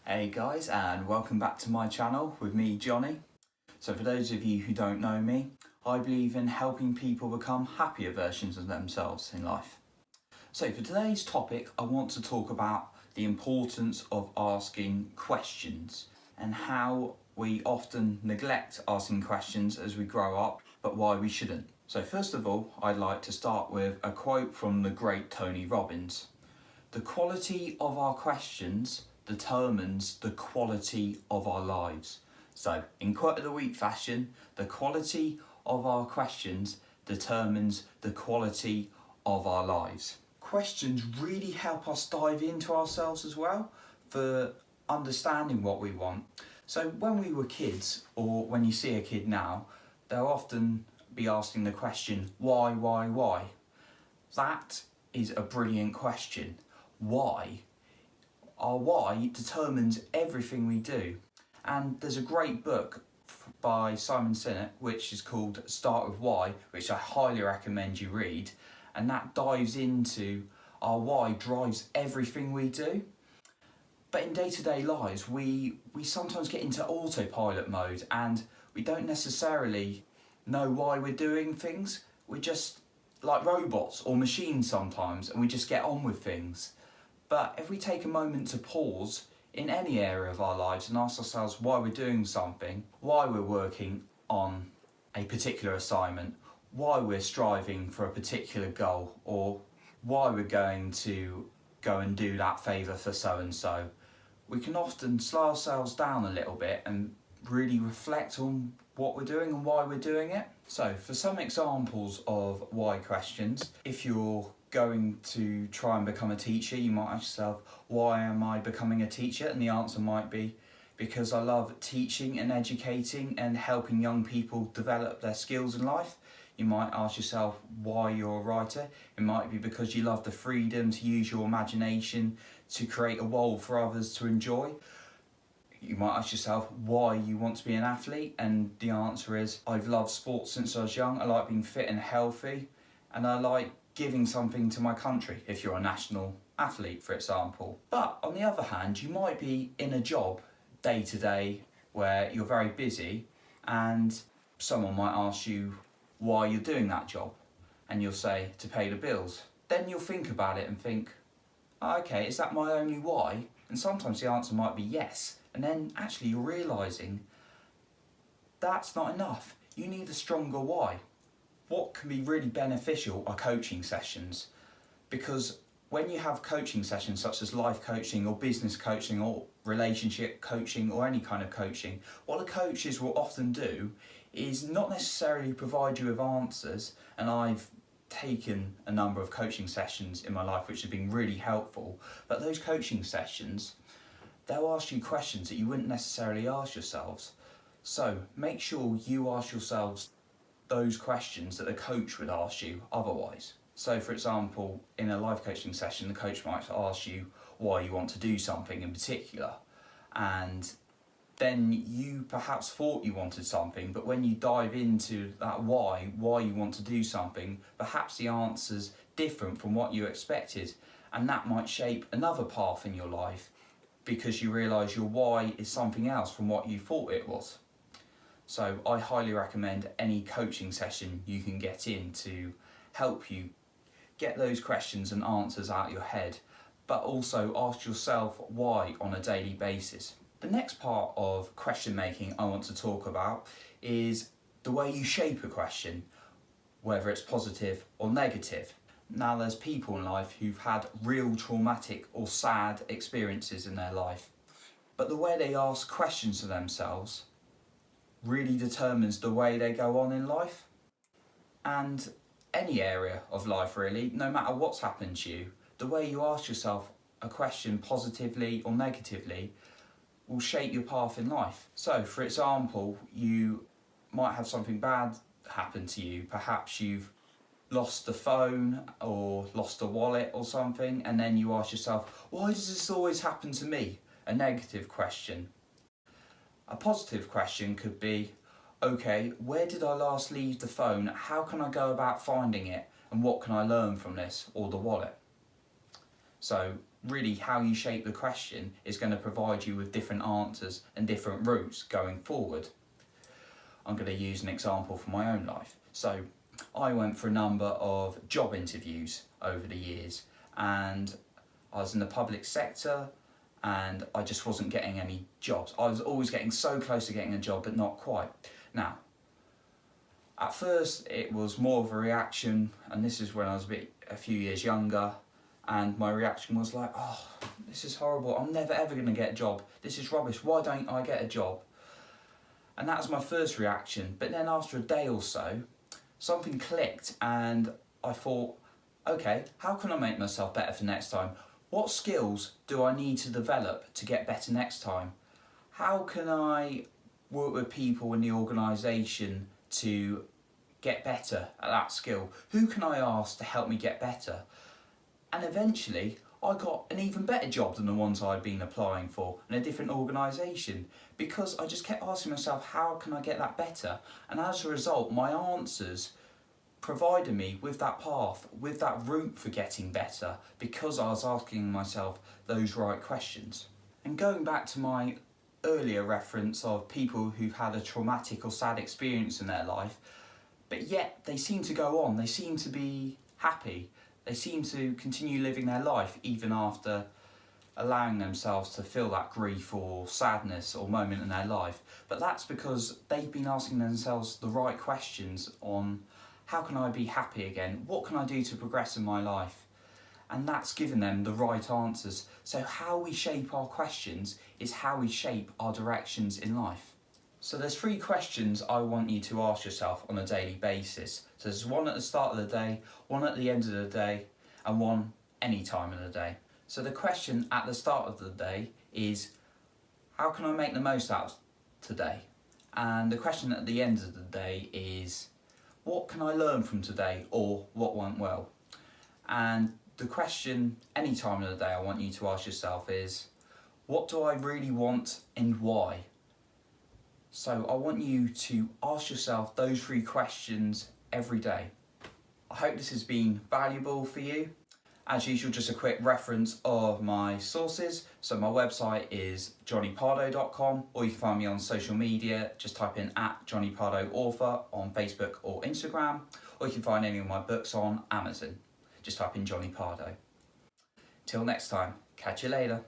Hey guys, and welcome back to my channel with me, Johnny. So for those of you who don't know me, I believe in helping people become happier versions of themselves in life. So for today's topic, I want to talk about the importance of asking questions and how we often neglect asking questions as we grow up, but why we shouldn't. So first of all, I'd like to start with a quote from the great Tony Robbins. The quality of our questions determines the quality of our lives. So, in quote of the week fashion, the quality of our questions determines the quality of our lives. Questions really help us dive into ourselves as well for understanding what we want. So, when we were kids, or when you see a kid now, they'll often be asking the question, why? That is a brilliant question. Why? Our why determines everything we do. And there's a great book by Simon Sinek which is called Start With Why, which I highly recommend you read, and that dives into our why drives everything we do. But in day-to-day lives we sometimes get into autopilot mode and we don't necessarily know why we're doing things. We're just like robots or machines sometimes, and we just get on with things. But if we take a moment to pause in any area of our lives and ask ourselves why we're doing something, why we're working on a particular assignment, why we're striving for a particular goal, or why we're going to go and do that favour for so and so, we can often slow ourselves down a little bit and really reflect on what we're doing and why we're doing it. So for some examples of why questions, if you're going to try and become a teacher, you might ask yourself, why am I becoming a teacher? And the answer might be, because I love teaching and educating and helping young people develop their skills in life. You might ask yourself why you're a writer. It might be because you love the freedom to use your imagination to create a world for others to enjoy. You might ask yourself why you want to be an athlete, and the answer is, I've loved sports since I was young. I like being fit and healthy, and I like giving something to my country, if you're a national athlete, for example. But on the other hand, you might be in a job day to day where you're very busy, and someone might ask you why you're doing that job, and you'll say, to pay the bills. Then you'll think about it and think, oh, okay, is that my only why? And sometimes the answer might be yes. And then actually you're realising that's not enough. You need a stronger why. What can be really beneficial are coaching sessions, because when you have coaching sessions such as life coaching or business coaching or relationship coaching or any kind of coaching, what the coaches will often do is not necessarily provide you with answers, and I've taken a number of coaching sessions in my life which have been really helpful, but those coaching sessions, they'll ask you questions that you wouldn't necessarily ask yourselves. So make sure you ask yourselves those questions that a coach would ask you otherwise. So for example, in a life coaching session, the coach might ask you why you want to do something in particular, and then you perhaps thought you wanted something, but when you dive into that why you want to do something, perhaps the answer's different from what you expected, and that might shape another path in your life because you realise your why is something else from what you thought it was. So I highly recommend any coaching session you can get in to help you get those questions and answers out of your head, but also ask yourself why on a daily basis. The next part of question making I want to talk about is the way you shape a question, whether it's positive or negative. Now there's people in life who've had real traumatic or sad experiences in their life, but the way they ask questions to themselves really determines the way they go on in life. And any area of life really, no matter what's happened to you, the way you ask yourself a question positively or negatively will shape your path in life. So for example, you might have something bad happen to you. Perhaps you've lost a phone or lost a wallet or something, and then you ask yourself, why does this always happen to me? A negative question. A positive question could be, okay, where did I last leave the phone? How can I go about finding it? And what can I learn from this, or the wallet? So really how you shape the question is going to provide you with different answers and different routes going forward. I'm going to use an example from my own life. So I went for a number of job interviews over the years, and I was in the public sector and I just wasn't getting any jobs. I was always getting so close to getting a job, but not quite. Now, at first it was more of a reaction, and this is when I was a few years younger, and my reaction was like, oh, this is horrible, I'm never ever going to get a job, this is rubbish, why don't I get a job? And that was my first reaction. But then after a day or so, something clicked and I thought, okay, how can I make myself better for next time? What skills do I need to develop to get better next time? How can I work with people in the organisation to get better at that skill? Who can I ask to help me get better? And eventually I got an even better job than the ones I'd been applying for in a different organisation, because I just kept asking myself, how can I get that better? And as a result, my answers provided me with that path, with that route for getting better, because I was asking myself those right questions. And going back to my earlier reference of people who've had a traumatic or sad experience in their life, but yet they seem to go on, they seem to be happy, they seem to continue living their life even after allowing themselves to feel that grief or sadness or moment in their life. But that's because they've been asking themselves the right questions on, how can I be happy again? What can I do to progress in my life? And that's given them the right answers. So how we shape our questions is how we shape our directions in life. So there's 3 questions I want you to ask yourself on a daily basis. So there's one at the start of the day, one at the end of the day, and one any time of the day. So the question at the start of the day is, how can I make the most out of today? And the question at the end of the day is, what can I learn from today, or what went well? And the question any time of the day I want you to ask yourself is, what do I really want and why? So I want you to ask yourself those 3 questions every day. I hope this has been valuable for you. As usual, just a quick reference of my sources. So my website is johnnypardo.com, or you can find me on social media. Just type in @JohnnyPardoAuthor on Facebook or Instagram, or you can find any of my books on Amazon. Just type in Johnny Pardo. Till next time, catch you later.